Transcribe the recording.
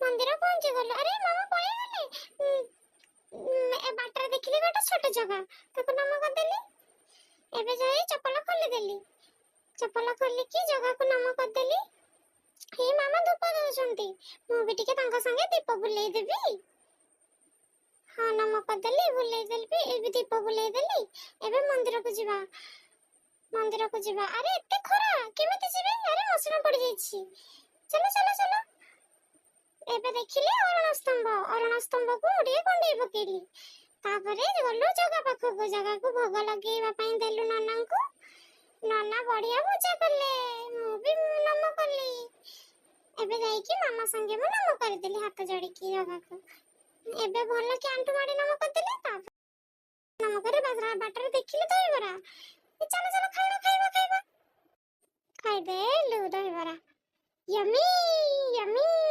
मंदिर पहुंची गलो। अरे मामा पळेई गले। ए बाटर देखिली गोटे छोट जगह ताको नाम करदेली। एबे जाई चप्पल खोली देली। चप्पल खोली की जगह को नाम करदेली। हे मामा धूप दउछंती मु भी टिके तांका संगे दीप बुलेई देबी। हाँ नाम करदेली बुलेई देबी। ए भी दीप बुलेई देली। एबे मंदिर को जीवा। मंदिर को जीवा। अरे एते खरा केमिति जीवे? अरे मसना पड़ जाईछि। चलो चलो चलो। एबे देखिले अरुण स्तंभ को उड़े कोंडे पकेली। तापरे गलो जगह पाखको। जगह को भोग लगेଇବା ପାଇଁ देलु नाना को। नाना बढ़िया पूजा करले। मु भी नाम करली। एबे जाई कि मामा संगे मु नाम कर देली हाथ जोड़ी की जगह को। एबे भल के आंटू माडी नाम कर देली। ता नाम करे बाटर देखिले तो बरा। चलो चलो खाइबा खाइबा खाइबा। खाइ दे लो दही बरा। Yummy yummy.